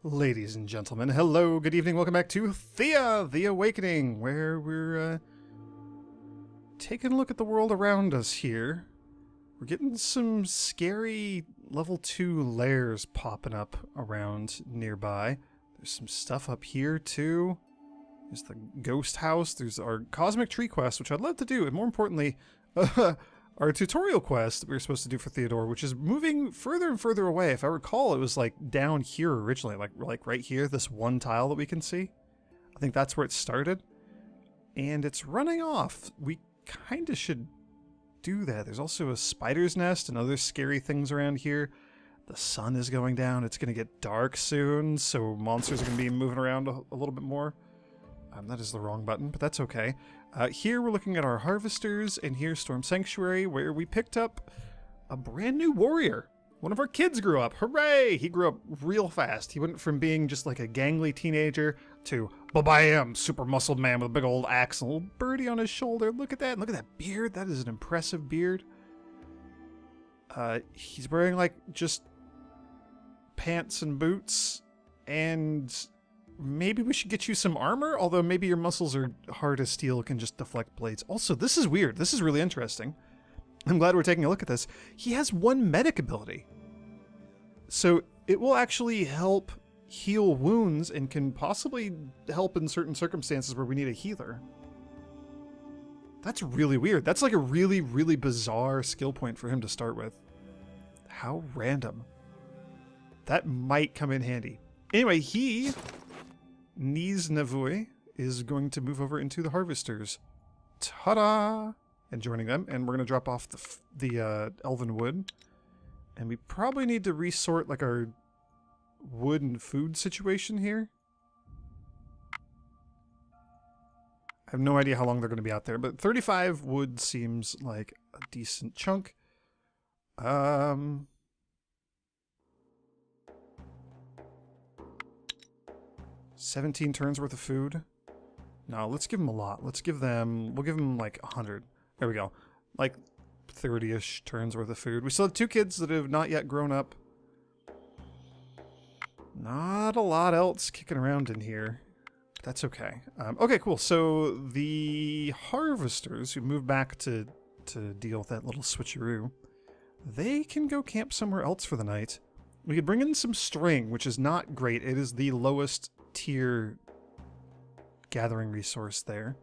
Ladies and gentlemen, hello, good evening, welcome back to Thea, the Awakening, where we're taking a look at the world around us here. We're getting some scary level 2 lairs popping up around nearby. There's some stuff up here too. There's the ghost house, there's our cosmic tree quest, which I'd love to do, and more importantly, our tutorial quest that we were supposed to do for Theodore, which is moving further and further away. If I recall, it was like down here originally, like right here, this one tile that we can see. I think that's where it started. And it's running off. We kind of should do that. There's also a spider's nest and other scary things around here. The sun is going down. It's going to get dark soon, so monsters are going to be moving around a little bit more. That is the wrong button, but that's okay. Here we're looking at our harvesters, and here's Storm Sanctuary, where we picked up a brand new warrior. One of our kids grew up. Hooray! He grew up real fast. He went from being just like a gangly teenager to ba-bam, super muscled man with a big old axe and a little birdie on his shoulder. Look at that. Look at that beard. That is an impressive beard. He's wearing like just pants and boots, and maybe we should get you some armor, although maybe your muscles are hard as steel, can just deflect blades. Also, this is weird. This is really interesting. I'm glad we're taking a look at this. He has one medic ability. So it will actually help heal wounds and can possibly help in certain circumstances where we need a healer. That's really weird. That's like a really, really bizarre skill point for him to start with. How random. That might come in handy. Anyway, Niz Navui is going to move over into the harvesters. Ta-da! And joining them, and we're going to drop off the elven wood. And we probably need to resort like our wood and food situation here. I have no idea how long they're going to be out there, but 35 wood seems like a decent chunk. 17 turns worth of food. No, let's give them a lot. We'll give them like 100. There we go. Like 30-ish turns worth of food. We still have 2 kids that have not yet grown up. Not a lot else kicking around in here. But that's okay. Okay, cool. So the harvesters who moved back to deal with that little switcheroo, they can go camp somewhere else for the night. We could bring in some string, which is not great. It is the lowest tier gathering resource there.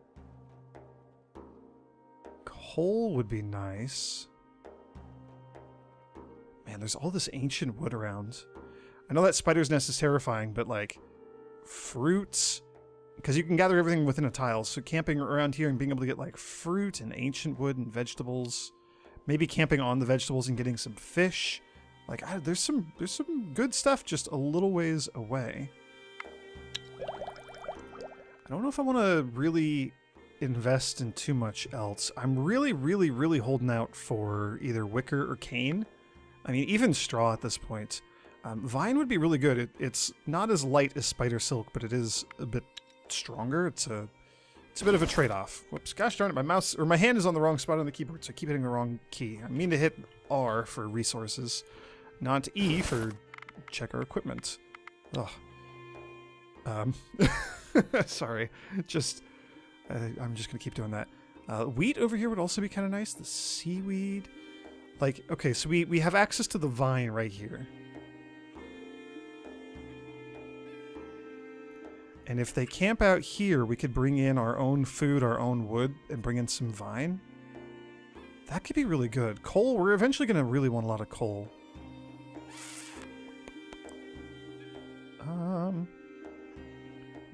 Coal would be nice. Man, there's all this ancient wood around. I know that spider's nest is terrifying, but like fruits, because you can gather everything within a tile, so camping around here and being able to get like fruit and ancient wood and vegetables, maybe camping on the vegetables and getting some fish. Like there's some good stuff just a little ways away. I don't know if I want to really invest in too much else. I'm really, really, really holding out for either wicker or cane. I mean, even straw at this point. Vine would be really good. It's not as light as spider silk, but it is a bit stronger. It's a bit of a trade-off. Whoops, gosh darn it, my hand is on the wrong spot on the keyboard, so I keep hitting the wrong key. I mean to hit R for resources, not E for check our equipment. Ugh. Sorry, I'm just gonna keep doing that. Wheat over here would also be kind of nice. The seaweed, like, okay, so we have access to the vine right here, and if they camp out here, we could bring in our own food, our own wood, and bring in some vine. That could be really good. Coal, we're eventually gonna really want a lot of coal.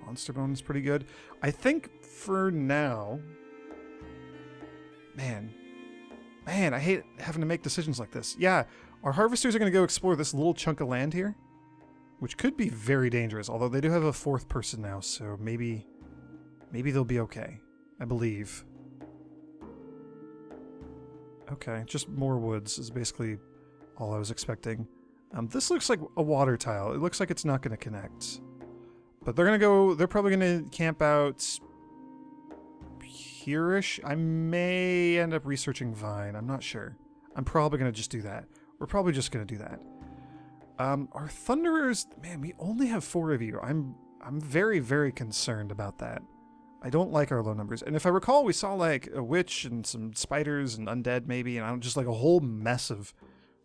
Monster bone is pretty good. I think for now... Man, I hate having to make decisions like this. Yeah, our harvesters are going to go explore this little chunk of land here, which could be very dangerous, although they do have a 4th person now, so maybe they'll be okay. I believe. Okay, just more woods is basically all I was expecting. This looks like a water tile. It looks like it's not going to connect. But they're probably going to camp out here-ish. I may end up researching vine. I'm not sure. I'm probably going to just do that. We're probably just going to do that. Our Thunderers, man, we only have 4 of you. I'm very, very concerned about that. I don't like our low numbers. And if I recall, we saw like a witch and some spiders and undead maybe, and I'm just like a whole mess of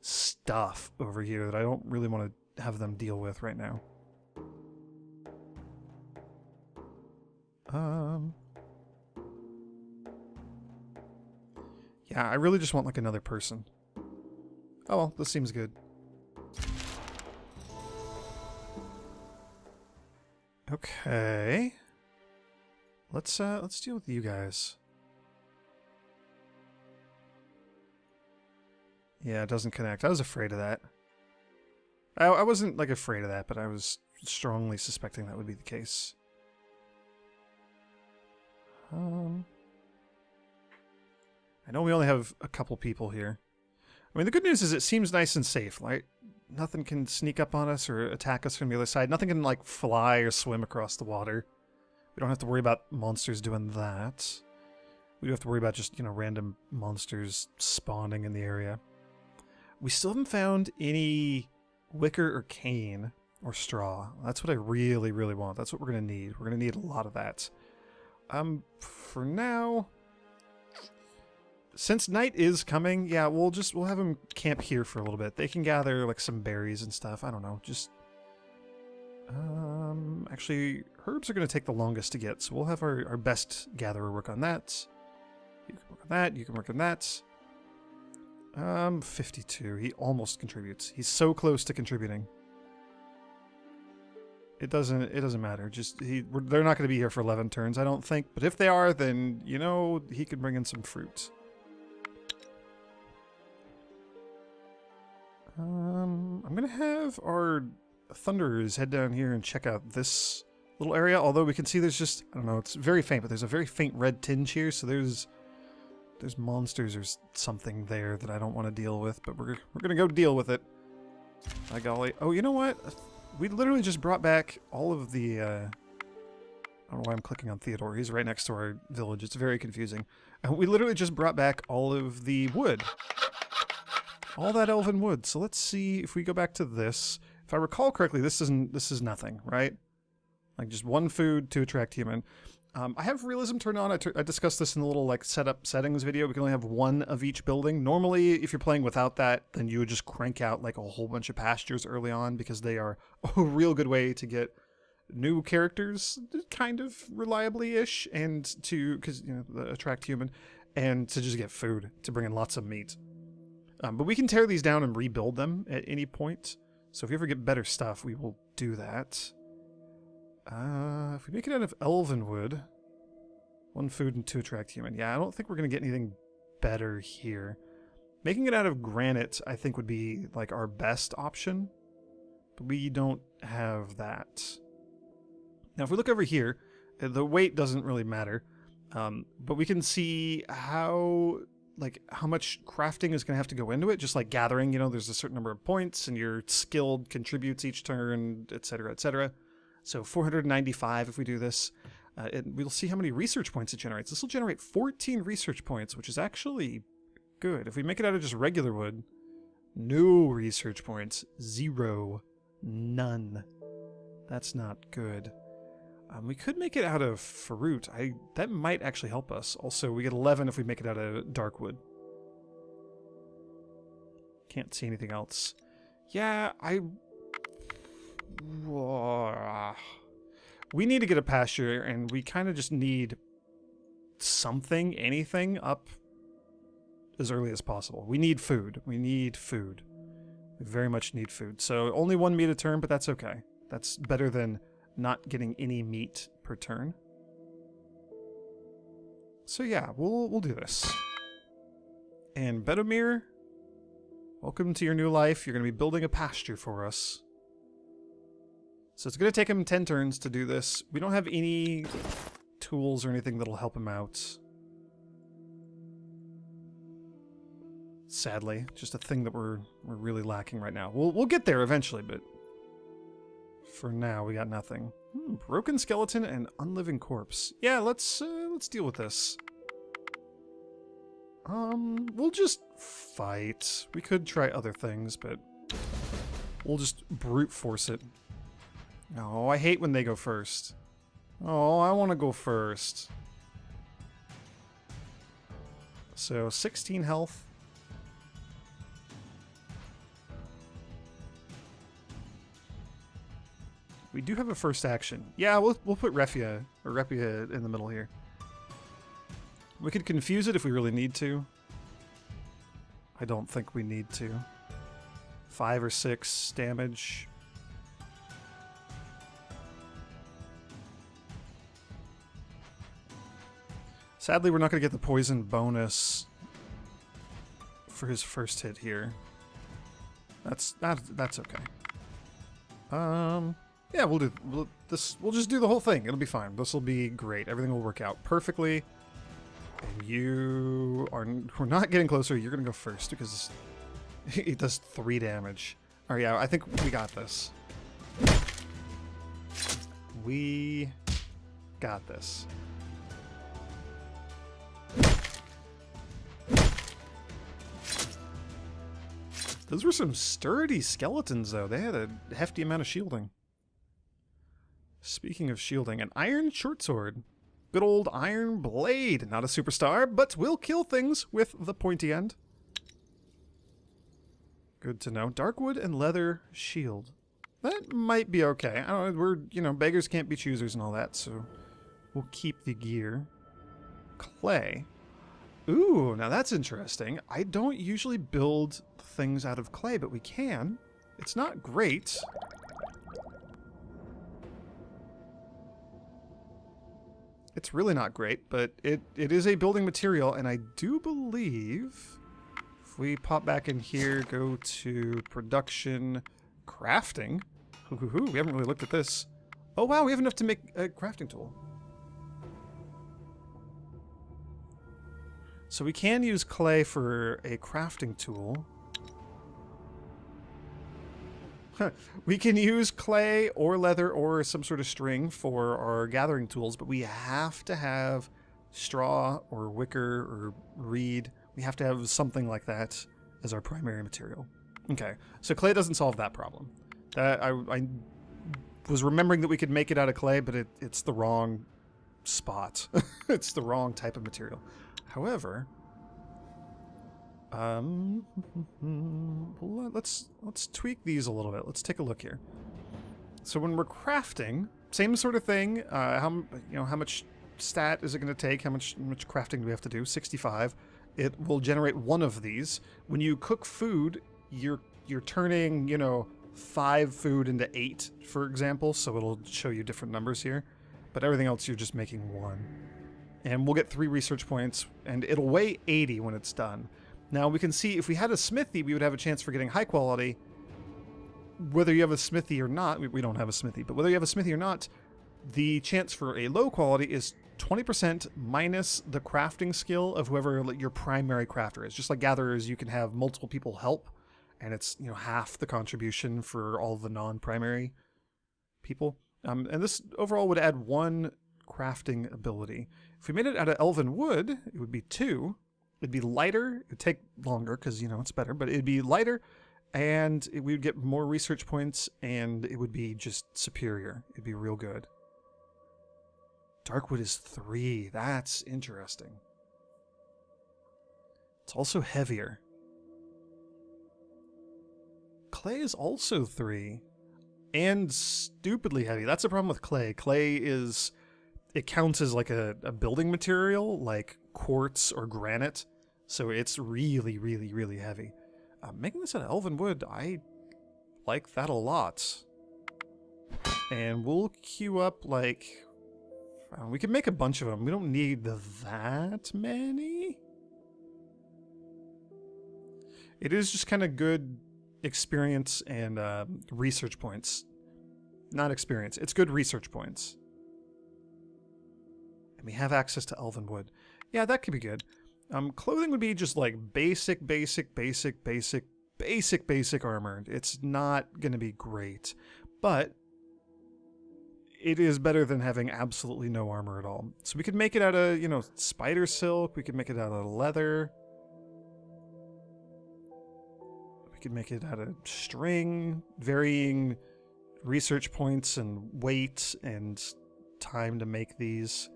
stuff over here that I don't really want to have them deal with right now. Yeah, I really just want like another person. Oh well, this seems good. Okay. Let's deal with you guys. Yeah, it doesn't connect. I was afraid of that. I wasn't like afraid of that, but I was strongly suspecting that would be the case. I know we only have a couple people here. I mean, the good news is it seems nice and safe. Like, nothing can sneak up on us or attack us from the other side. Nothing can, like, fly or swim across the water. We don't have to worry about monsters doing that. We do have to worry about just, you know, random monsters spawning in the area. We still haven't found any wicker or cane or straw. That's what I really, really want. That's what we're going to need. We're going to need a lot of that. For now, since night is coming, yeah, we'll have them camp here for a little bit. They can gather like some berries and stuff. I don't know, just actually herbs are going to take the longest to get, so we'll have our best gatherer work on that. You can work on that, you can work on that. 52. He almost contributes. He's so close to contributing. It doesn't matter. Just they're not going to be here for 11 turns, I don't think. But if they are, then, you know, he could bring in some fruit. I'm going to have our Thunderers head down here and check out this little area. Although we can see there's just, I don't know, it's very faint, but there's a very faint red tinge here. So there's monsters or something there that I don't want to deal with. But we're going to go deal with it. By golly. Oh, you know what? We literally just brought back all of the, I don't know why I'm clicking on Theodore. He's right next to our village. It's very confusing. We literally just brought back all of the wood. All that elven wood. So let's see if we go back to this. If I recall correctly, this is nothing, right? Like just 1 food to attract human. I have realism turned on. I discussed this in the little like setup settings video. We can only have 1 of each building. Normally, if you're playing without that, then you would just crank out like a whole bunch of pastures early on because they are a real good way to get new characters kind of reliably-ish and because, you know, attract human and to just get food, to bring in lots of meat. But we can tear these down and rebuild them at any point. So if we ever get better stuff, we will do that. If we make it out of elven wood, 1 food and 2 attract human. Yeah, I don't think we're going to get anything better here. Making it out of granite, I think, would be like our best option. But we don't have that. Now, if we look over here, the weight doesn't really matter. But we can see how much crafting is going to have to go into it. Just like gathering, you know, there's a certain number of points and your skilled contributes each turn, etc., etc. So 495 if we do this. And we'll see how many research points it generates. This will generate 14 research points, which is actually good. If we make it out of just regular wood, no research points. 0. None. That's not good. We could make it out of fruit. That might actually help us. Also, we get 11 if we make it out of dark wood. Can't see anything else. Yeah, we need to get a pasture, and we kind of just need something, anything up as early as possible. We need food. We need food. We very much need food. So only 1 meat a turn, but that's okay. That's better than not getting any meat per turn. So yeah, we'll do this. And Bedamir, welcome to your new life. You're going to be building a pasture for us. So it's going to take him 10 turns to do this. We don't have any tools or anything that'll help him out. Sadly, just a thing that we're really lacking right now. We'll get there eventually, but for now we got nothing. Broken skeleton and unliving corpse. Yeah, let's deal with this. We'll just fight. We could try other things, but We'll just brute force it. Oh, I hate when they go first. Oh, I want to go first. So 16 health. We do have a first action. Yeah, we'll put Refia in the middle here. We could confuse it if we really need to. I don't think we need to. 5 or 6 damage. Sadly, we're not going to get the poison bonus for his first hit here. That's okay. Yeah, we'll just do the whole thing. It'll be fine. This will be great. Everything will work out perfectly. And we're not getting closer. You're going to go first because it does 3 damage. All right, yeah, I think we got this. We got this. Those were some sturdy skeletons, though. They had a hefty amount of shielding. Speaking of shielding, an iron short sword. Good old iron blade. Not a superstar, but will kill things with the pointy end. Good to know. Dark wood and leather shield. That might be okay. I don't know, we're, beggars can't be choosers and all that, so we'll keep the gear. Clay. Ooh, now that's interesting. I don't usually build things out of clay, but we can. It's not great. It's really not great, but it is a building material, and I do believe if we pop back in here, go to production, crafting. We haven't really looked at this. Oh wow, we have enough to make a crafting tool. So we can use clay for a crafting tool. We can use clay or leather or some sort of string for our gathering tools, but we have to have straw or wicker or reed. We have to have something like that as our primary material. Okay, so clay doesn't solve that problem. I was remembering that we could make it out of clay, but it's the wrong spot. It's the wrong type of material. However, let's tweak these a little bit. Let's take a look here. So when we're crafting, same sort of thing. How much stat is it going to take? How much crafting do we have to do? 65. It will generate one of these. When you cook food, you're turning 5 food into 8, for example. So it'll show you different numbers here. But everything else, you're just making 1. And we'll get 3 research points, and it'll weigh 80 when it's done. Now, we can see if we had a smithy, we would have a chance for getting high quality. Whether you have a smithy or not, we don't have a smithy, but whether you have a smithy or not, the chance for a low quality is 20% minus the crafting skill of whoever your primary crafter is. Just like gatherers, you can have multiple people help, and it's half the contribution for all the non-primary people. And this overall would add 1 crafting ability. If we made it out of elven wood, it would be 2. It'd be lighter. It'd take longer because, it's better, but it'd be lighter, and we would get more research points, and it would be just superior. It'd be real good. Darkwood is 3. That's interesting. It's also heavier. Clay is also 3. And stupidly heavy. That's the problem with clay. Clay it counts as like a building material, like quartz or granite. So it's really, really, really heavy. Making this out of elven wood, I like that a lot. And we'll queue up we can make a bunch of them. We don't need that many. It is just kind of good experience and research points. Not experience. It's good research points. And we have access to elven wood. Yeah, that could be good. Clothing would be just like basic armor. It's not going to be great. But it is better than having absolutely no armor at all. So we could make it out of, spider silk. We could make it out of leather. We We could make it out of string, varying research points and weight and time to make these.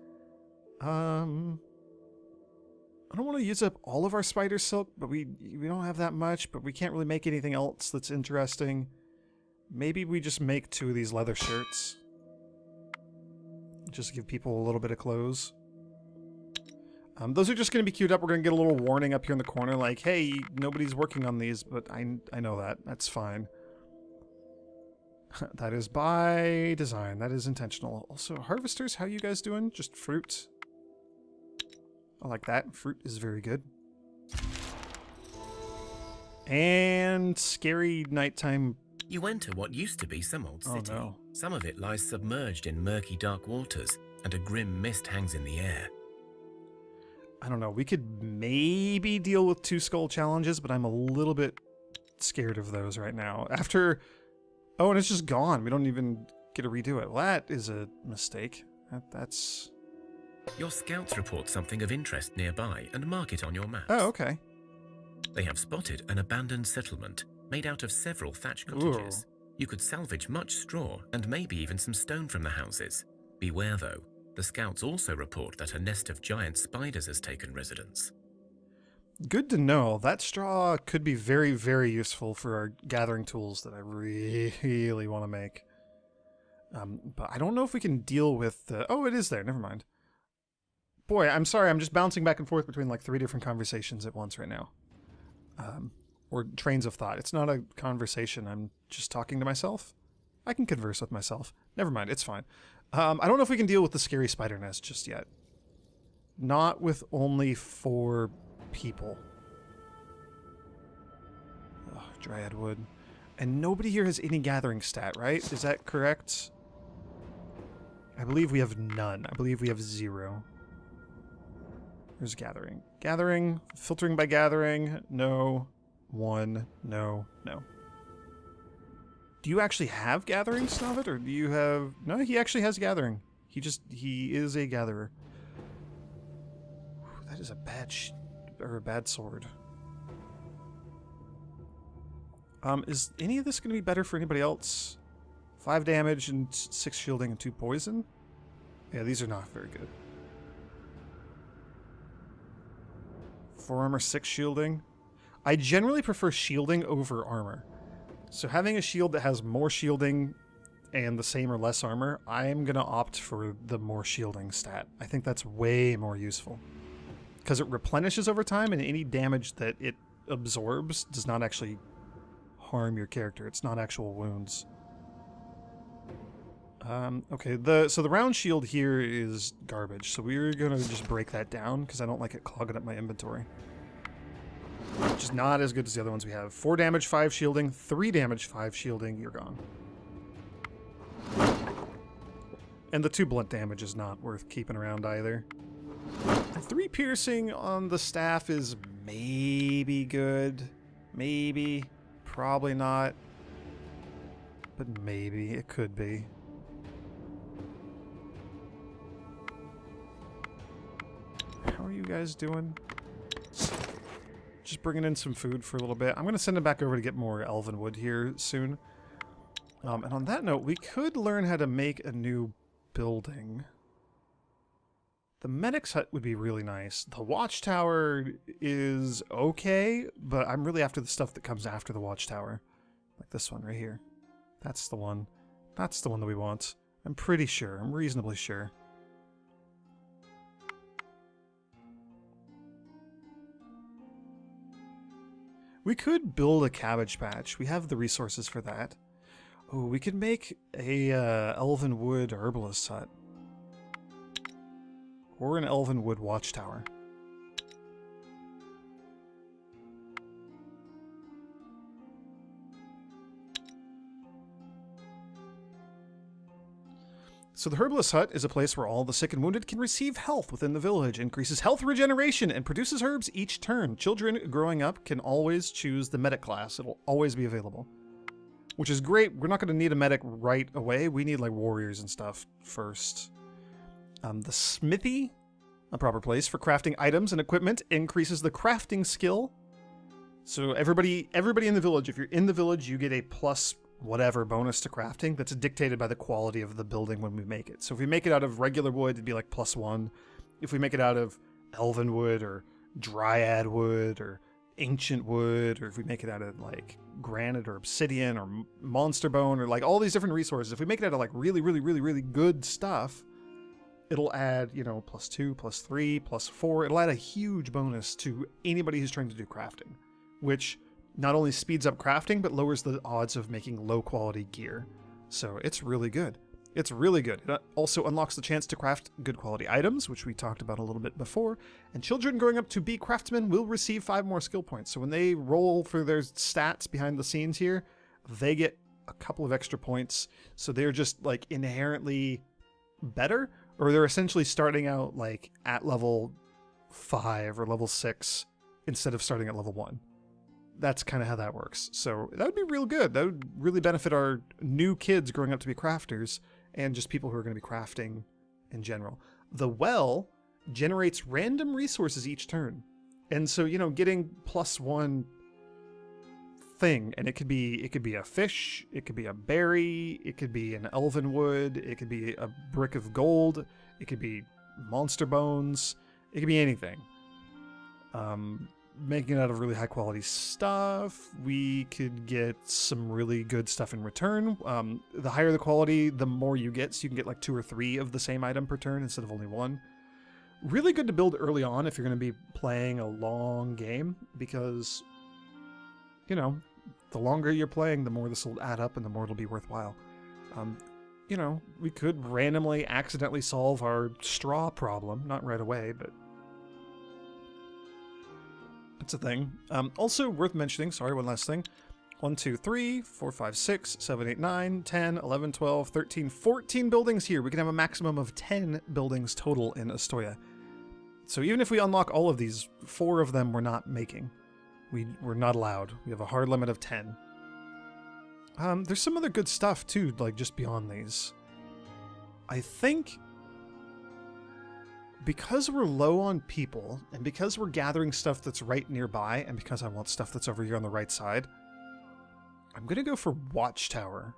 I don't want to use up all of our spider silk, but we don't have that much, but we can't really make anything else that's interesting. Maybe we just make 2 of these leather shirts. Just give people a little bit of clothes. Those are just going to be queued up. We're going to get a little warning up here in the corner like, hey, nobody's working on these, but I know that. That's fine. That is by design. That is intentional. Also, harvesters, how you guys doing? Just fruit. I like that. Fruit is very good. And scary nighttime. You enter what used to be some old city. Oh, no. Some of it lies submerged in murky dark waters, and a grim mist hangs in the air. I don't know. We could maybe deal with 2 skull challenges, but I'm a little bit scared of those right now. After... Oh, and it's just gone. We don't even get to redo it. Well, that is a mistake. That's... Your scouts report something of interest nearby and mark it on your maps. Oh, okay. They have spotted an abandoned settlement made out of several thatched cottages. Ooh. You could salvage much straw and maybe even some stone from the houses. Beware, though. The scouts also report that a nest of giant spiders has taken residence. Good to know. That straw could be very, very useful for our gathering tools that I really want to make. But I don't know if we can deal with the... Oh, it is there. Never mind. Boy, I'm sorry. I'm just bouncing back and forth between like 3 different conversations at once right now. Or trains of thought. It's not a conversation. I'm just talking to myself. I can converse with myself. Never mind. It's fine. I don't know if we can deal with the scary spider nest just yet. Not with only 4 people. Ugh, dryad wood. And nobody here has any gathering stat, right? Is that correct? I believe we have none. I believe we have 0. There's gathering. Gathering. Filtering by gathering. No. 1. No. No. Do you actually have gathering, Snobbit? Or do you have... No, he actually has gathering. He is a gatherer. Whew, that is a bad a bad sword. Is any of this going to be better for anybody else? 5 damage and 6 shielding and 2 poison? Yeah, these are not very good. 4 armor, 6 shielding. I generally prefer shielding over armor. So having a shield that has more shielding and the same or less armor, I'm going to opt for the more shielding stat. I think that's way more useful. Because it replenishes over time, and any damage that it absorbs does not actually harm your character. It's not actual wounds. Okay, so the round shield here is garbage, so we're going to just break that down, because I don't like it clogging up my inventory. Which is not as good as the other ones we have. 4 damage, 5 shielding, 3 damage, 5 shielding, you're gone. And the 2 blunt damage is not worth keeping around either. 3 piercing on the staff is maybe good. Maybe. Probably not. But maybe. It could be. How are you guys doing? Just bringing in some food for a little bit. I'm going to send him back over to get more elven wood here soon. And on that note, we could learn how to make a new building. The medic's hut would be really nice. The watchtower is okay, but I'm really after the stuff that comes after the watchtower. Like this one right here. That's the one. That's the one that we want. I'm pretty sure. I'm reasonably sure. We could build a cabbage patch. We have the resources for that. Oh, we could make a elven wood herbalist hut. Or an elven wood watchtower. So the herbalist hut is a place where all the sick and wounded can receive health within the village, increases health regeneration, and produces herbs each turn. Children growing up can always choose the medic class. It'll always be available. Which is great. We're not going to need a medic right away. We need like warriors and stuff first. The smithy, a proper place for crafting items and equipment, increases the crafting skill So everybody in the village, if you're in the village, you get a plus whatever bonus to crafting that's dictated by the quality of the building when we make it. So if we make it out of regular wood, it'd be like +1. If we make it out of elven wood or dryad wood or ancient wood, or if we make it out of like granite or obsidian or monster bone or like all these different resources, if we make it out of like really, really, really, really good stuff, it'll add, you know, +2, +3, +4. It'll add a huge bonus to anybody who's trying to do crafting, which not only speeds up crafting, but lowers the odds of making low quality gear. So it's really good. It's really good. It also unlocks the chance to craft good quality items, which we talked about a little bit before. And children growing up to be craftsmen will receive 5 more skill points. So when they roll for their stats behind the scenes here, they get a couple of extra points. So they're just like inherently better, or they're essentially starting out like at level 5 or level 6 instead of starting at level 1. That's kind of how that works. So that would be real good. That would really benefit our new kids growing up to be crafters and just people who are going to be crafting in general. The well generates random resources each turn. And so, you know, getting +1 thing, and it could be a fish, it could be a berry, it could be an elven wood, it could be a brick of gold, it could be monster bones, it could be anything. Making it out of really high quality stuff, we could get some really good stuff in return. The higher the quality, the more you get, so you can get like 2 or 3 of the same item per turn instead of only 1. Really good to build early on if you're going to be playing a long game, because, you know, the longer you're playing, the more this will add up and the more it'll be worthwhile. You know, we could randomly accidentally solve our straw problem, not right away, but it's a thing. Also worth mentioning, sorry, one last thing. 1, 2, 3, 4, 5, 6, 7, 8, 9, 10, 11, 12, 13, 14 buildings here. We can have a maximum of 10 buildings total in Astoria. So even if we unlock all of these, 4 of them we're not making. We're not allowed. We have a hard limit of 10. There's some other good stuff too, like just beyond these. I think because we're low on people, and because we're gathering stuff that's right nearby, and because I want stuff that's over here on the right side, I'm going to go for Watchtower,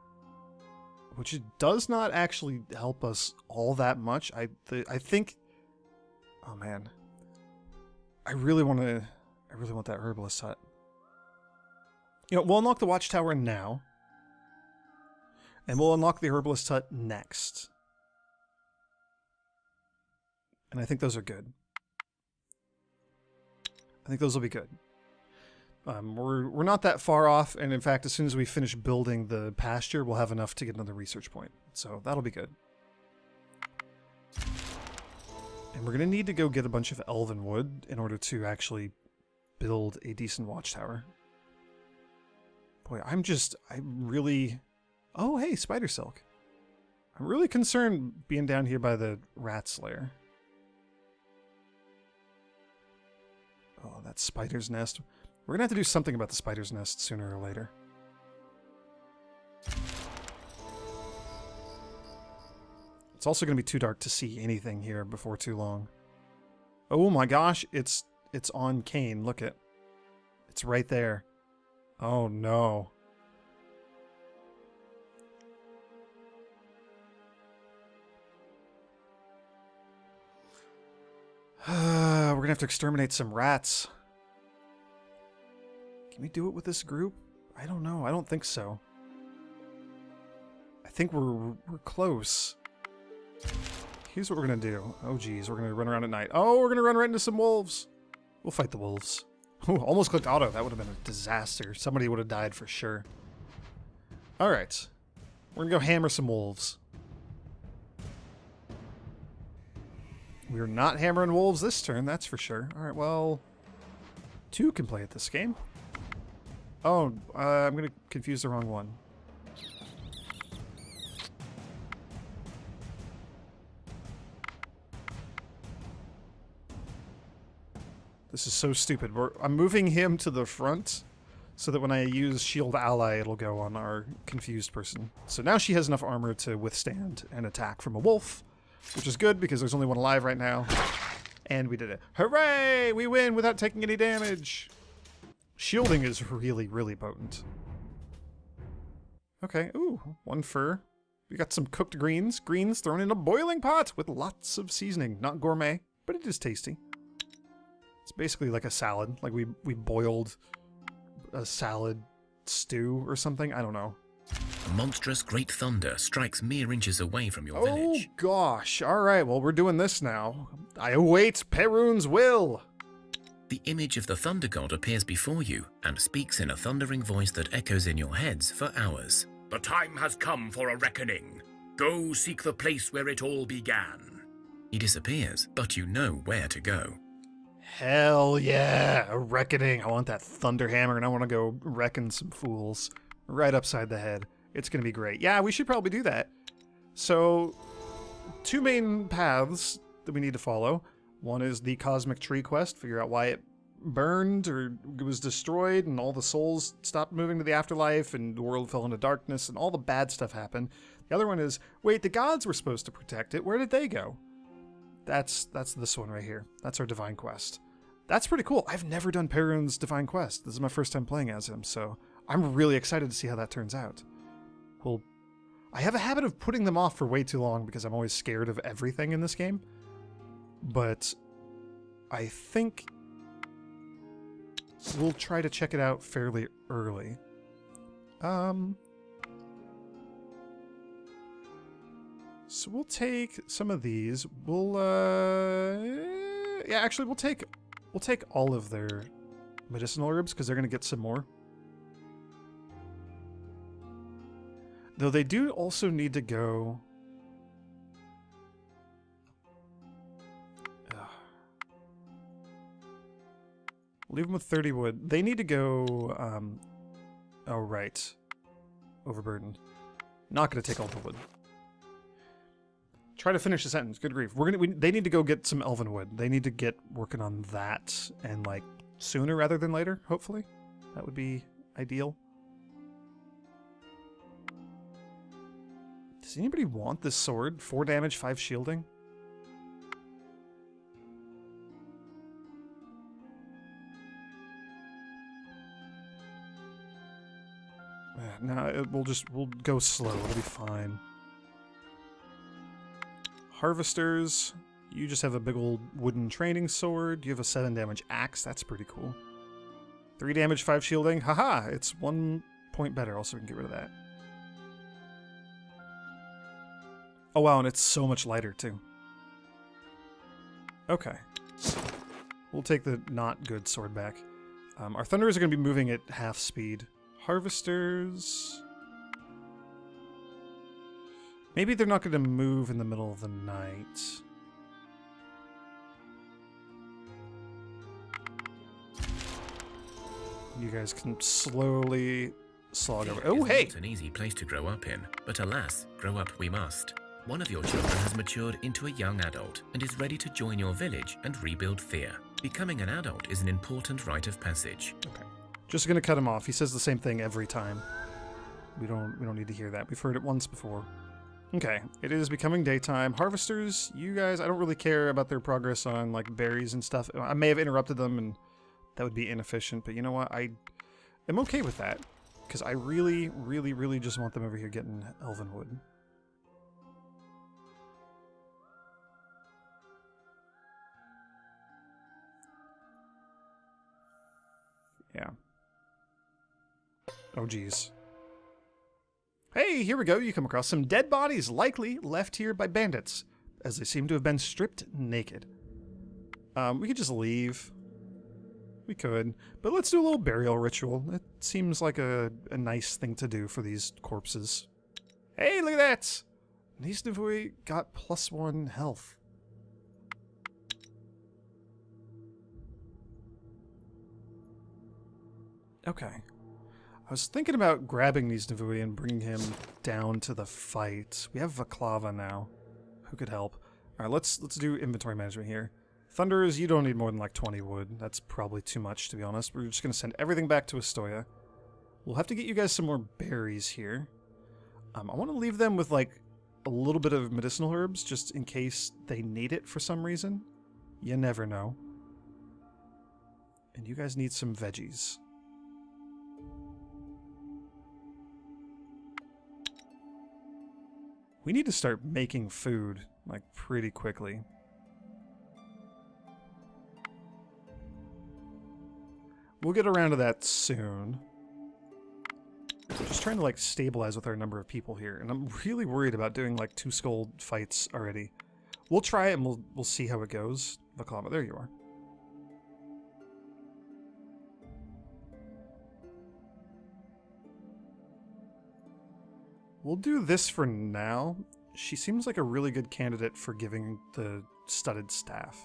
which does not actually help us all that much. I think, oh man, I really want that herbalist hut. You know, we'll unlock the Watchtower now, and we'll unlock the herbalist hut next. And I think those are good. I think those will be good. We're not that far off, and in fact, as soon as we finish building the pasture, we'll have enough to get another research point. So that'll be good. And we're going to need to go get a bunch of elven wood in order to actually build a decent watchtower. Boy, I'm really... Oh, hey, spider silk. I'm really concerned being down here by the rat's lair. Oh, that spider's nest. We're going to have to do something about the spider's nest sooner or later. It's also going to be too dark to see anything here before too long. Oh my gosh, it's on Cane. Look it. It's right there. Oh no. We're gonna have to exterminate some rats. Can we do it with this group? I don't know. I don't think so. I think we're close. Here's what we're gonna do. Oh geez, we're gonna run around at night. Oh, we're gonna run right into some wolves. We'll fight the wolves. Oh, almost clicked auto. That would have been a disaster. Somebody would have died for sure. Alright. We're gonna go hammer some wolves. We're not hammering wolves this turn, that's for sure. Alright, well... 2 can play at this game. Oh, I'm gonna confuse the wrong one. This is so stupid. I'm moving him to the front so that when I use Shield Ally, it'll go on our confused person. So now she has enough armor to withstand an attack from a wolf, which is good because there's only one alive right now. And we did it. Hooray! We win without taking any damage! Shielding is really, really potent. Okay, ooh, 1 fur. We got some cooked greens. Greens thrown in a boiling pot with lots of seasoning. Not gourmet, but it is tasty. It's basically like a salad. Like we boiled a salad stew or something. I don't know. Monstrous great thunder strikes mere inches away from your Oh village. gosh. Alright, well we're doing this now. I await Perun's will. The image of the thunder god appears before you and speaks in a thundering voice that echoes in your heads for hours. The time has come for a reckoning. Go seek the place where it all began. He disappears, but you know where to go. Hell yeah, a reckoning. I want that thunder hammer and I want to go reckon some fools right upside the head. It's going to be great. Yeah, we should probably do that. So, 2 main paths that we need to follow. One is the Cosmic Tree quest, figure out why it burned or was destroyed and all the souls stopped moving to the afterlife and the world fell into darkness and all the bad stuff happened. The other one is, wait, the gods were supposed to protect it. Where did they go? That's this one right here. That's our Divine Quest. That's pretty cool. I've never done Perun's Divine Quest. This is my first time playing as him, so I'm really excited to see how that turns out. Well, I have a habit of putting them off for way too long because I'm always scared of everything in this game. But I think we'll try to check it out fairly early. So we'll take some of these. We'll yeah, actually we'll take all of their medicinal herbs because they're gonna get some more. Though they do also need to go. Leave them with 30 wood. They need to go. Oh right, overburdened. Not gonna take all the wood. Try to finish the sentence. Good grief. They need to go get some elven wood. They need to get working on that and like sooner rather than later. Hopefully, that would be ideal. Does anybody want this sword? 4 damage, 5 shielding. No, we'll go slow. It'll be fine. Harvesters, you just have a big old wooden training sword. You have a 7 damage axe. That's pretty cool. 3 damage, 5 shielding. Haha, it's 1 point better. Also, we can get rid of that. Oh wow, and it's so much lighter too. Okay. We'll take the not good sword back. Our Thunderers are going to be moving at half speed. Harvesters... Maybe they're not going to move in the middle of the night. You guys can slowly slog over. Oh, hey! It's an easy place to grow up in, but alas, grow up we must. One of your children has matured into a young adult and is ready to join your village and rebuild Thea. Becoming an adult is an important rite of passage. Okay. Just gonna cut him off. He says the same thing every time. We don't need to hear that. We've heard it once before. Okay, it is becoming daytime. Harvesters, you guys, I don't really care about their progress on like berries and stuff. I may have interrupted them and that would be inefficient, but you know what? I am okay with that because I really, really, really just want them over here getting elven wood. Yeah. Oh, geez. Hey, here we go. You come across some dead bodies, likely left here by bandits, as they seem to have been stripped naked. We could just leave. We could. But let's do a little burial ritual. It seems like a nice thing to do for these corpses. Hey, look at that! These Navui got +1 health. Okay. I was thinking about grabbing these Navui and bringing him down to the fight. We have Vaklava now. Who could help? Alright, let's do inventory management here. Thunderers, you don't need more than like 20 wood. That's probably too much, to be honest. We're just going to send everything back to Astoya. We'll have to get you guys some more berries here. I want to leave them with like a little bit of medicinal herbs just in case they need it for some reason. You never know. And you guys need some veggies. We need to start making food, like, pretty quickly. We'll get around to that soon. Just trying to, like, stabilize with our number of people here. And I'm really worried about doing, like, 2 skull fights already. We'll try it and we'll see how it goes. Vaklama, there you are. We'll do this for now. She seems like a really good candidate for giving the studded staff.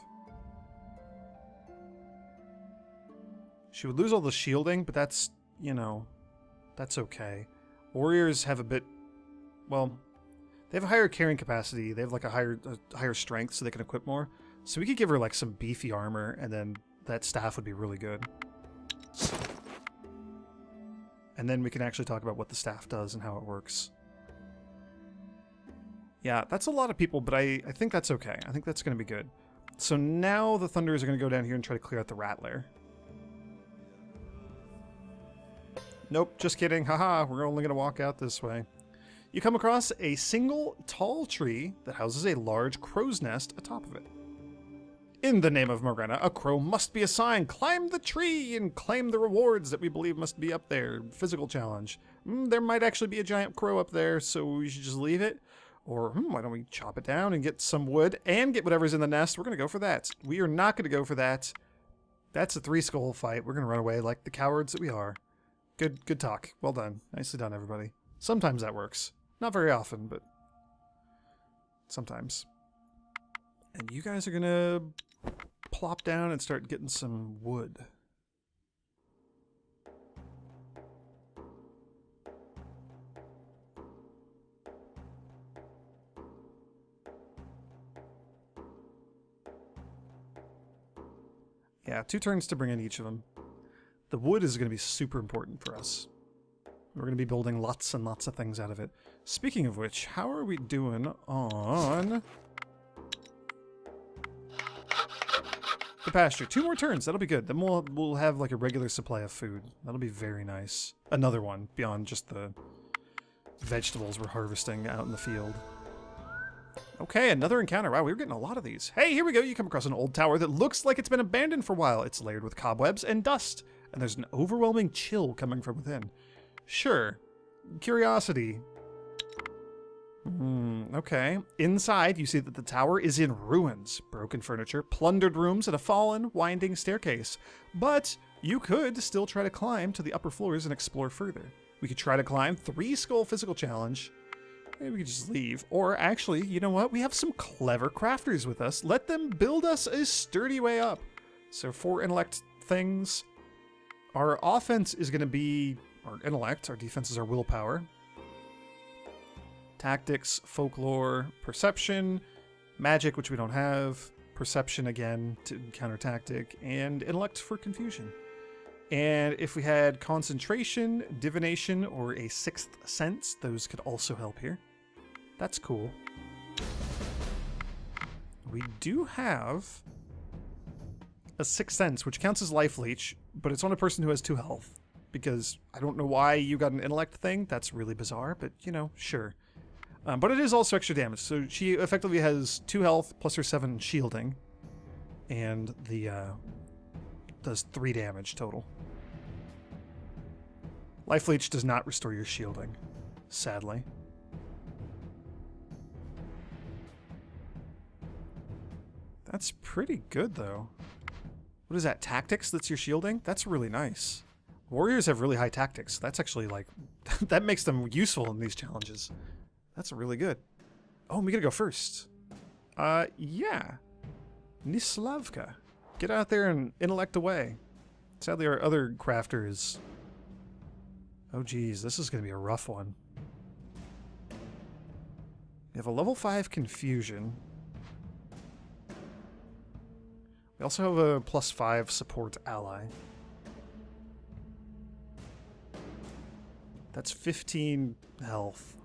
She would lose all the shielding, but that's, you know, that's okay. Warriors have a bit, well, they have a higher carrying capacity. They have like a higher strength, so they can equip more. So we could give her like some beefy armor, and then that staff would be really good. And then we can actually talk about what the staff does and how it works. Yeah, that's a lot of people, but I think that's okay. I think that's going to be good. So now the Thunderers are going to go down here and try to clear out the rat lair. Nope, just kidding. Haha, we're only going to walk out this way. You come across a single tall tree that houses a large crow's nest atop of it. In the name of Morena, a crow must be assigned. Climb the tree and claim the rewards that we believe must be up there. Physical challenge. There might actually be a giant crow up there, so we should just leave it. Or why don't we chop it down and get some wood and get whatever's in the nest? We're going to go for that. We are not going to go for that. That's a 3-skull fight. We're going to run away like the cowards that we are. Good talk. Well done. Nicely done, everybody. Sometimes that works. Not very often, but sometimes. And you guys are going to plop down and start getting some wood. Yeah, 2 turns to bring in each of them. The wood is going to be super important for us. We're going to be building lots and lots of things out of it. Speaking of which, how are we doing on the pasture? 2 more turns, that'll be good. Then we'll have like a regular supply of food. That'll be very nice. Another one beyond just the vegetables we're harvesting out in the field. Okay, another encounter. Wow, we were getting a lot of these. Hey, here we go. You come across an old tower that looks like it's been abandoned for a while. It's layered with cobwebs and dust, and there's an overwhelming chill coming from within. Sure. Curiosity. Okay. Inside, you see that the tower is in ruins. Broken furniture, plundered rooms, and a fallen, winding staircase. But you could still try to climb to the upper floors and explore further. We could try to climb 3-skull physical challenge. Maybe we could just leave. Or actually, you know what? We have some clever crafters with us. Let them build us a sturdy way up. So 4 intellect things. Our offense is going to be our intellect. Our defense is our willpower. Tactics, folklore, perception, magic, which we don't have. Perception again to counter tactic. And intellect for confusion. And if we had concentration, divination, or a 6th sense, those could also help here. That's cool. We do have a 6th sense, which counts as life leech, but it's on a person who has 2 health. Because I don't know why you got an intellect thing. That's really bizarre, but you know, sure. But it is also extra damage. So she effectively has 2 health plus her 7 shielding. And the does 3 damage total. Life Leech does not restore your shielding, sadly. That's pretty good, though. What is that, tactics that's your shielding? That's really nice. Warriors have really high tactics. That's actually, like, that makes them useful in these challenges. That's really good. Oh, we gotta go first. Yeah. Nislavka. Get out there and intellect away. Sadly, our other crafter is... Oh, geez, this is going to be a rough one. We have a level 5 confusion. We also have a +5 support ally. That's 15 health.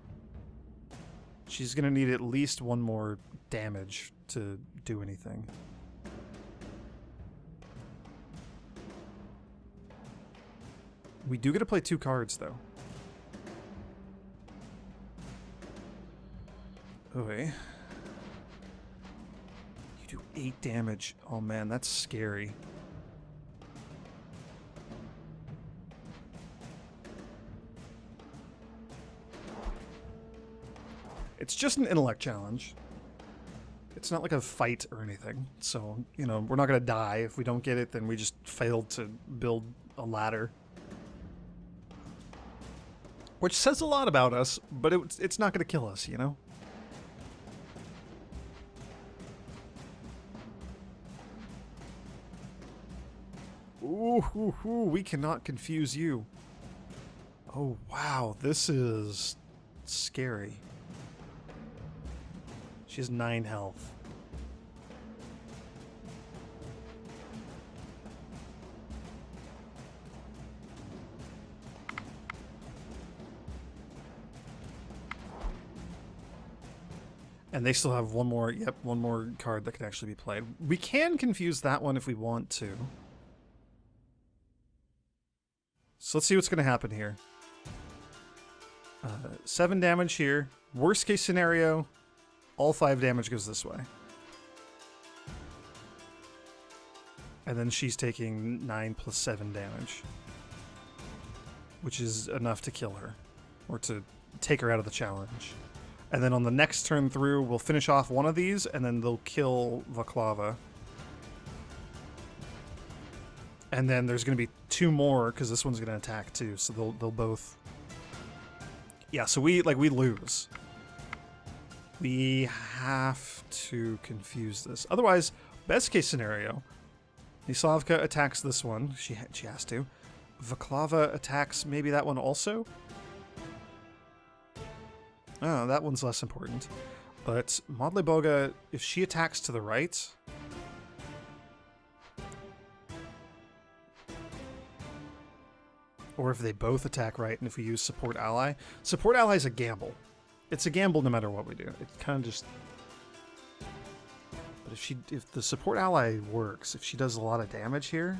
She's going to need at least 1 more damage to do anything. We do get to play 2 cards, though. Oy. You do 8 damage. Oh man, that's scary. It's just an intellect challenge. It's not like a fight or anything. So, you know, we're not going to die. If we don't get it, then we just failed to build a ladder. Which says a lot about us, but it's not going to kill us, you know? Ooh, we cannot confuse you. Oh, wow, this is scary. She has 9 health. And they still have one more card that can actually be played. We can confuse that one if we want to. So let's see what's going to happen here. 7 damage here. Worst case scenario, all 5 damage goes this way. And then she's taking 9 plus 7 damage. Which is enough to kill her. Or to take her out of the challenge. And then on the next turn through, we'll finish off one of these, and then they'll kill Vaklava. And then there's going to be 2 more, because this one's going to attack too, so they'll both... Yeah, so we lose. We have to confuse this. Otherwise, best case scenario, Nislavka attacks this one. She has to. Vaklava attacks maybe that one also? Oh, that one's less important. But Modleboga, if she attacks to the right... Or if they both attack right, and if we use Support Ally... Support Ally is a gamble. It's a gamble no matter what we do. It kind of just... But if the Support Ally works, if she does a lot of damage here...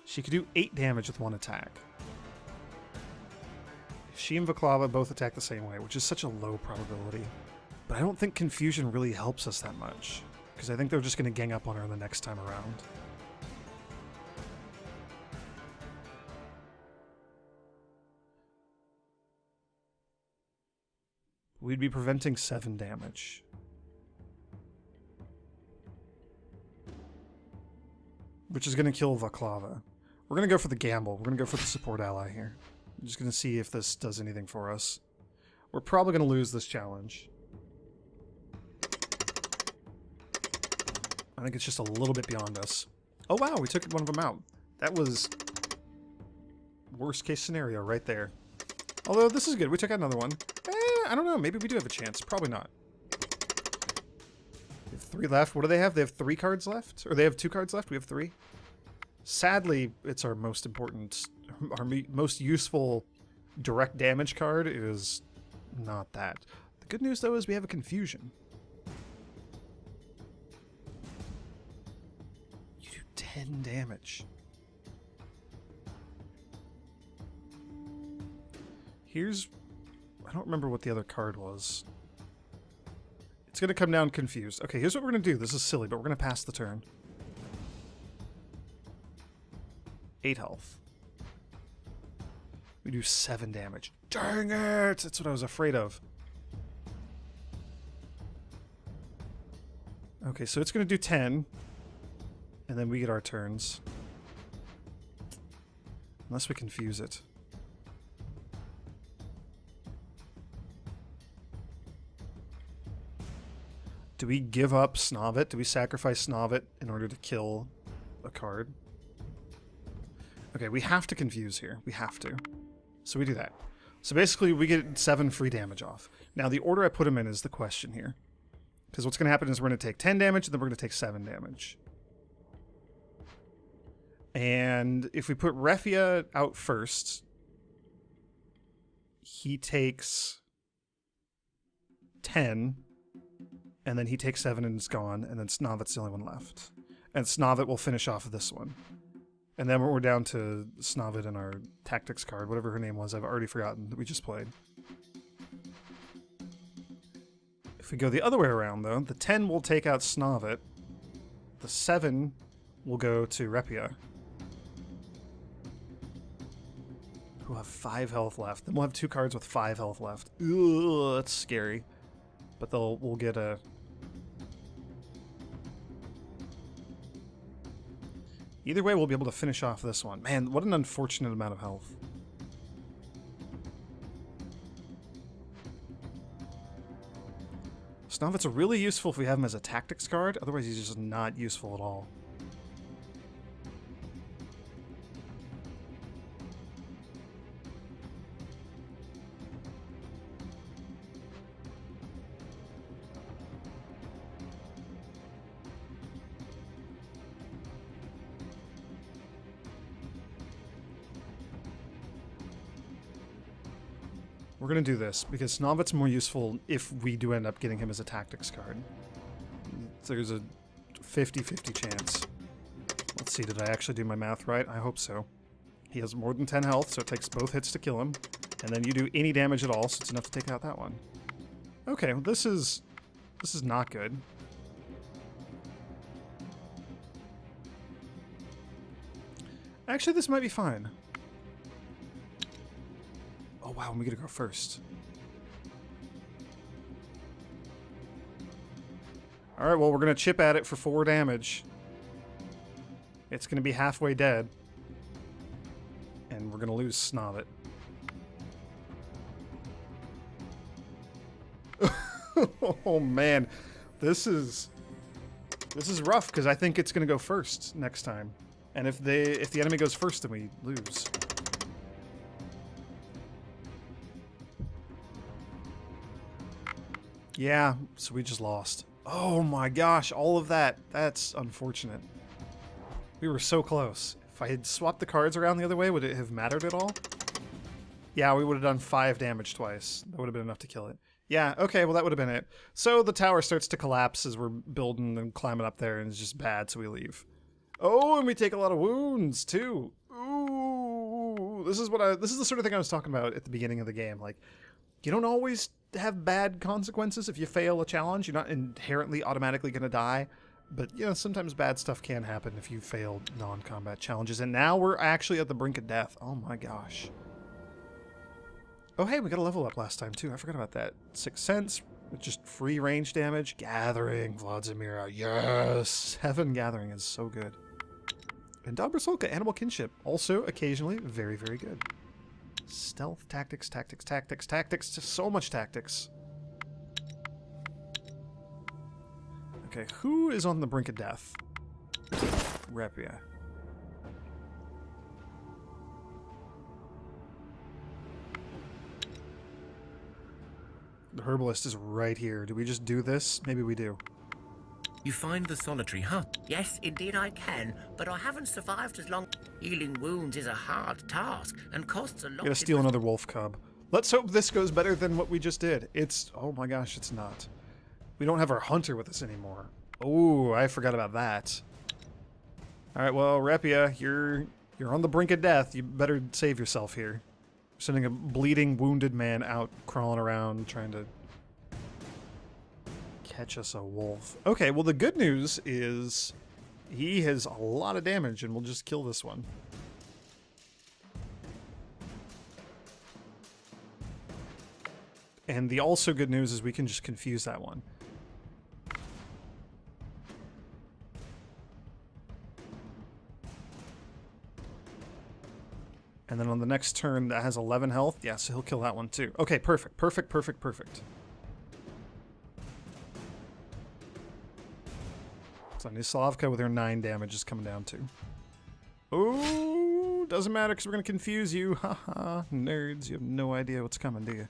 She could do 8 damage with 1 attack. She and Vaklava both attack the same way, which is such a low probability. But I don't think Confusion really helps us that much, because I think they're just going to gang up on her the next time around. We'd be preventing 7 damage. Which is going to kill Vaklava. We're going to go for the gamble. We're going to go for the Support Ally here. I'm just going to see if this does anything for us. We're probably going to lose this challenge. I think it's just a little bit beyond us. Oh wow, we took one of them out. That was worst case scenario right there. Although this is good. We took out another one. I don't know. Maybe we do have a chance. Probably not. We have 3 left. What do they have? They have 3 cards left? Or they have 2 cards left? We have 3? Sadly, it's our most important... Our most useful direct damage card is not that. The good news, though, is we have a Confusion. You do 10 damage. Here's... I don't remember what the other card was. It's going to come down confused. Okay, here's what we're going to do. This is silly, but we're going to pass the turn. 8 health. We do 7 damage. Dang it! That's what I was afraid of. Okay, so it's going to do 10. And then we get our turns. Unless we confuse it. Do we give up Snovit? Do we sacrifice Snovit in order to kill a card? Okay, we have to confuse here. We have to. So we do that. So basically, we get 7 free damage off. Now, the order I put them in is the question here. Because what's going to happen is we're going to take 10 damage, and then we're going to take 7 damage. And if we put Refia out first, he takes 10, and then he takes 7 and it's gone, and then Snovit's the only one left. And Snovit will finish off this one. And then we're down to Snovit and our tactics card, whatever her name was. I've already forgotten that we just played. If we go the other way around, though, the 10 will take out Snovit. The 7 will go to Repia, who'll have 5 health left. Then we'll have 2 cards with 5 health left. Ugh, that's scary. But we'll get a... Either way, we'll be able to finish off this one. Man, what an unfortunate amount of health. Snovit's really useful if we have him as a tactics card. Otherwise, he's just not useful at all. We're going to do this, because Snovit's more useful if we do end up getting him as a tactics card. There's a 50-50 chance. Let's see, did I actually do my math right? I hope so. He has more than 10 health, so it takes both hits to kill him. And then you do any damage at all, so it's enough to take out that one. Okay, well, this is not good. Actually, this might be fine. Oh wow, we gotta go first. Alright, well, we're gonna chip at it for 4 damage. It's gonna be halfway dead. And we're gonna lose Snovit. Oh man, this is rough, because I think it's gonna go first next time. And if the enemy goes first, then we lose. Yeah, so we just lost. Oh my gosh, all of that. That's unfortunate. We were so close. If I had swapped the cards around the other way, would it have mattered at all? Yeah, we would have done 5 damage twice. That would have been enough to kill it. Yeah, okay, well that would have been it. So the tower starts to collapse as we're building and climbing up there, and it's just bad, so we leave. Oh, and we take a lot of wounds, too. Ooh, this is the sort of thing I was talking about at the beginning of the game. Like, you don't always have bad consequences if you fail a challenge. You're not inherently automatically going to die. But, you know, sometimes bad stuff can happen if you fail non-combat challenges. And now we're actually at the brink of death. Oh my gosh. Oh, hey, we got a level up last time, too. I forgot about that. 6 cents, with just free range damage. Gathering, Vladimira. Yes! Heaven Gathering is so good. And Dobrsolka, Animal Kinship. Also, occasionally, very, very good. Stealth, tactics, tactics, tactics, tactics. Just so much tactics. Okay, who is on the brink of death? Repia. The herbalist is right here. Do we just do this? Maybe we do. You find the solitary hut. Yes, indeed I can, but I haven't survived as long. Healing wounds is a hard task and costs a lot. Gotta steal another wolf cub. Let's hope this goes better than what we just did. It's... oh my gosh, it's not. We don't have our hunter with us anymore. Oh, I forgot about that. Alright, well, Repia, you're on the brink of death. You better save yourself here. We're sending a bleeding, wounded man out crawling around trying to catch us a wolf. Okay, well the good news is he has a lot of damage and we'll just kill this one. And the also good news is we can just confuse that one. And then on the next turn that has 11 health, yeah, so he'll kill that one too. Okay, perfect, perfect, perfect, perfect. So Nislavka with her 9 damage is coming down too. Oh, doesn't matter because we're going to confuse you. Haha, nerds, you have no idea what's coming, do you?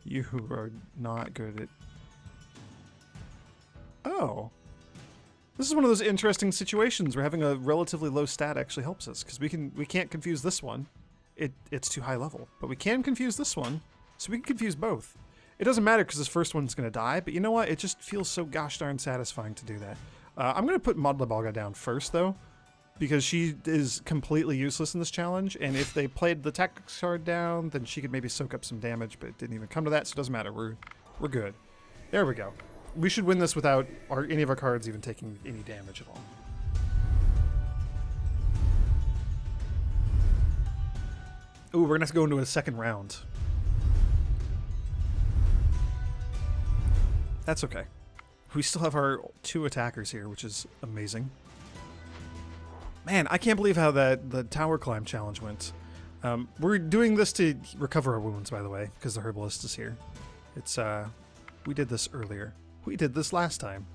You are not good at... Oh. This is one of those interesting situations where having a relatively low stat actually helps us, because we can't confuse this one. It's too high level. But we can confuse this one, so we can confuse both. It doesn't matter because this first one's going to die, but you know what? It just feels so gosh darn satisfying to do that. I'm going to put Modlabalga down first, though, because she is completely useless in this challenge, and if they played the tactics card down, then she could maybe soak up some damage, but it didn't even come to that, so it doesn't matter. We're We're good. There we go. We should win this without any of our cards even taking any damage at all. Ooh, we're gonna have to go into a second round. That's okay. We still have our 2 attackers here, which is amazing. Man, I can't believe how the tower climb challenge went. We're doing this to recover our wounds, by the way, because the herbalist is here. It's, we did this earlier. We did this last time.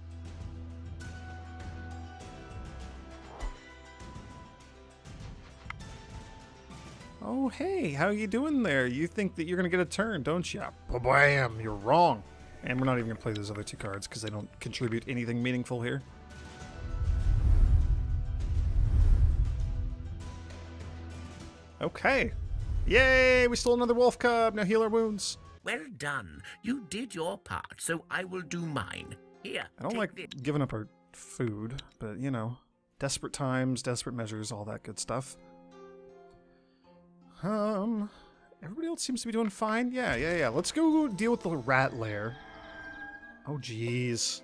Oh, hey, how you doing there? You think that you're going to get a turn, don't you? Bam! You're wrong. And we're not even going to play those other 2 cards because they don't contribute anything meaningful here. Okay. Yay! We stole another wolf cub. Now heal our wounds. Well done. You did your part, so I will do mine. Here, I don't take like this. giving up our food, but you know, desperate times, desperate measures, all that good stuff. Everybody else seems to be doing fine. Yeah. Let's go deal with the rat lair. Oh, jeez.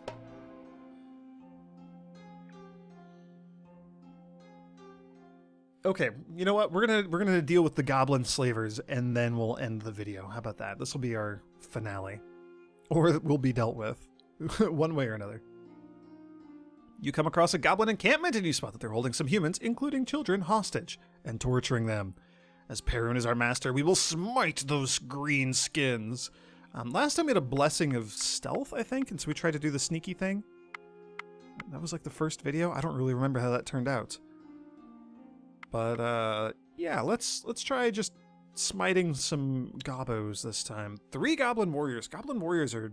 Okay, you know what? We're gonna deal with the goblin slavers, and then we'll end the video. How about that? This will be our finale, or we'll be dealt with, one way or another. You come across a goblin encampment, and you spot that they're holding some humans, including children, hostage, and torturing them. As Perun is our master, we will smite those green skins. Last time we had a blessing of stealth, I think, and so we tried to do the sneaky thing. That was like the first video. I don't really remember how that turned out. But, yeah, let's try just smiting some gobbos this time. 3 goblin warriors. Goblin warriors are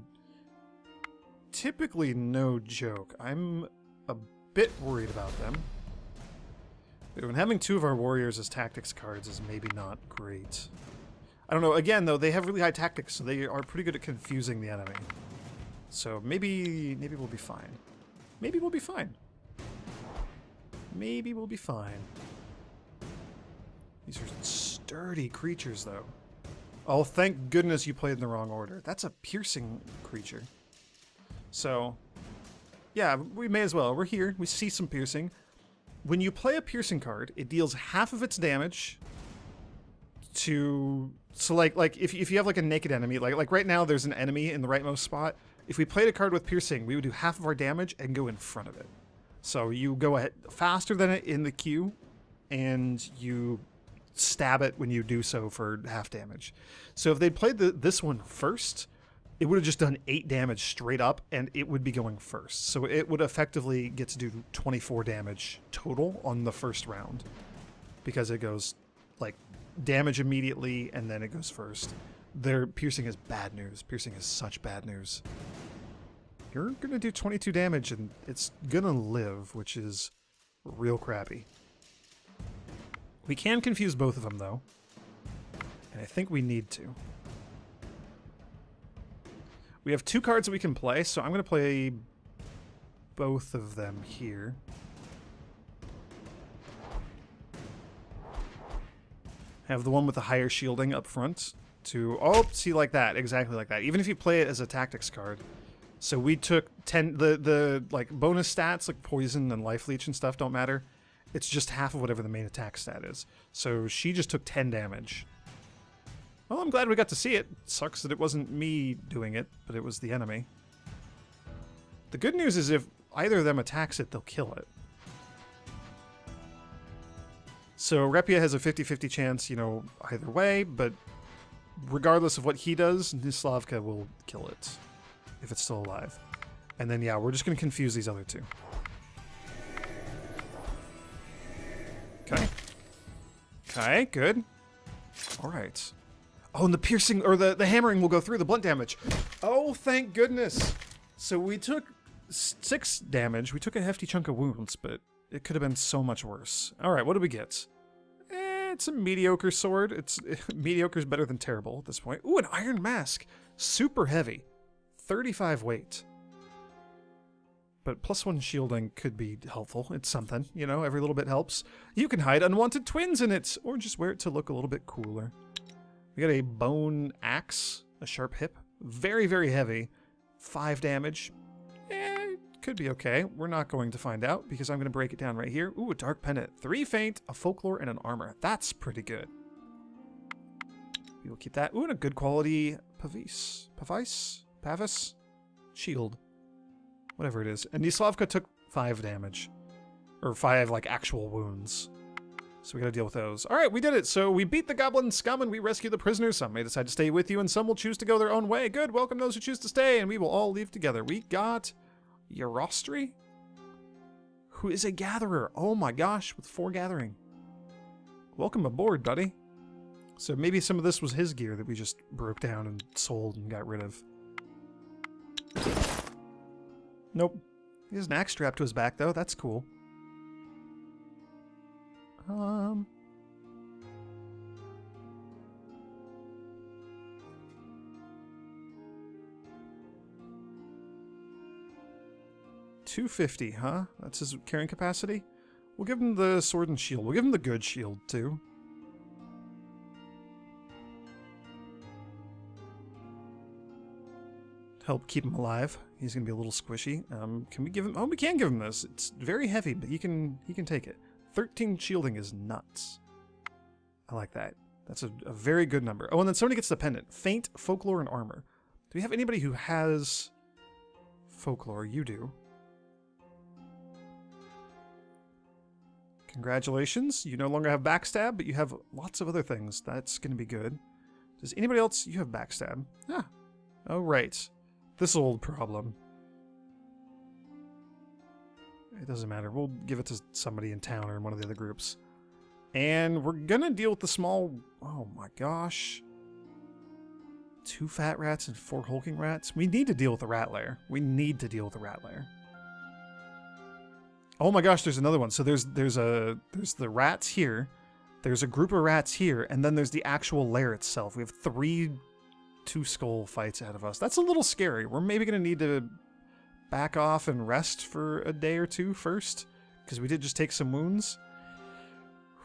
typically no joke. I'm a bit worried about them. When having 2 of our warriors as tactics cards is maybe not great. I don't know. Again, though, they have really high tactics, so they are pretty good at confusing the enemy. So maybe we'll be fine. Maybe we'll be fine. Maybe we'll be fine. These are sturdy creatures, though. Oh, thank goodness you played in the wrong order. That's a piercing creature. So, yeah, we may as well. We're here. We see some piercing. When you play a piercing card, it deals half of its damage to... So, like if you have, like, a naked enemy, like right now there's an enemy in the rightmost spot. If we played a card with piercing, we would do half of our damage and go in front of it. So you go ahead faster than it in the queue, and you stab it when you do so for half damage. So if they'd played this one first, it would have just done 8 damage straight up, and it would be going first. So it would effectively get to do 24 damage total on the first round, because it goes like damage immediately and then it goes first. Their piercing is bad news. Piercing is such bad news. You're gonna do 22 damage and it's gonna live, which is real crappy. We can confuse both of them, though. And I think we need to. We have 2 cards that we can play, so I'm going to play both of them here. Have the one with the higher shielding up front to... Oh, see, like that. Exactly like that. Even if you play it as a tactics card. So we took 10... The like, bonus stats, like poison and life leech and stuff, don't matter. It's just half of whatever the main attack stat is. So she just took 10 damage. Well, I'm glad we got to see it. Sucks that it wasn't me doing it, but it was the enemy. The good news is if either of them attacks it, they'll kill it. So Repia has a 50-50 chance, you know, either way, but regardless of what he does, Nislavka will kill it if it's still alive. And then, yeah, we're just going to confuse these other 2. Okay. Okay, good. All right. Oh, and the piercing, or the hammering will go through the blunt damage. Oh, thank goodness. So we took 6 damage. We took a hefty chunk of wounds, but it could have been so much worse. All right, what do we get? It's a mediocre sword. Mediocre's better than terrible at this point. Ooh, an iron mask. Super heavy. 35 weight. But +1 shielding could be helpful. It's something, you know, every little bit helps. You can hide unwanted twins in it, or just wear it to look a little bit cooler. We got a bone axe, a sharp hip, Very, very heavy. 5 damage. Could be okay. We're not going to find out because I'm going to break it down right here. Ooh, a dark pendant. 3 faint, a folklore, and an armor. That's pretty good. We will keep that. Ooh, and a good quality Pavis? Shield. Whatever it is. And Nislavka took 5 damage. Or 5, like, actual wounds. So we gotta deal with those. Alright, we did it. So we beat the goblin scum and we rescued the prisoners. Some may decide to stay with you and some will choose to go their own way. Good, welcome those who choose to stay and we will all leave together. We got Yarostri, who is a gatherer. Oh my gosh, with 4 gathering. Welcome aboard, buddy. So maybe some of this was his gear that we just broke down and sold and got rid of. Nope. He has an axe strapped to his back though. That's cool. 250, huh? That's his carrying capacity? We'll give him the sword and shield. We'll give him the good shield, too. Help keep him alive. He's gonna be a little squishy. Can we give him... Oh, we can give him this. It's very heavy, but he can take it. 13 shielding is nuts. I like that. That's a very good number. Oh, and then somebody gets the pendant. Faint, folklore, and armor. Do we have anybody who has folklore? You do. Congratulations. You no longer have backstab, but you have lots of other things. That's going to be good. Does anybody else... You have backstab. Ah. Oh, right. This old problem. It doesn't matter. We'll give it to somebody in town or in one of the other groups. And we're going to deal with the small... Oh my gosh. 2 fat rats and 4 hulking rats. We need to deal with the rat lair. We need to deal with the rat lair. Oh my gosh, there's another one. So there's the rats here. There's a group of rats here. And then there's the actual lair itself. We have 3 2-skull fights ahead of us. That's a little scary. We're maybe going to need to back off and rest for a day or 2 first. Because we did just take some wounds.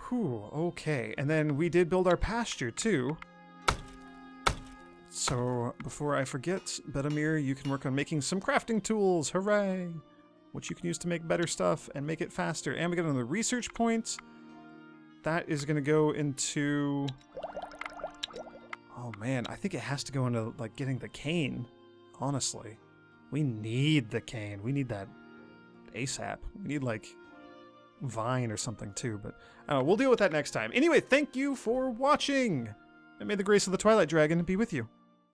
Whew, okay. And then we did build our pasture too. So before I forget, Bedamir, you can work on making some crafting tools. Hooray! Which you can use to make better stuff and make it faster. And we got another research point. That is going to go into... Oh man, I think it has to go into like getting the cane. Honestly. We need the cane. We need that ASAP. We need like vine or something too, but we'll deal with that next time. Anyway, thank you for watching. And may the grace of the Twilight Dragon be with you.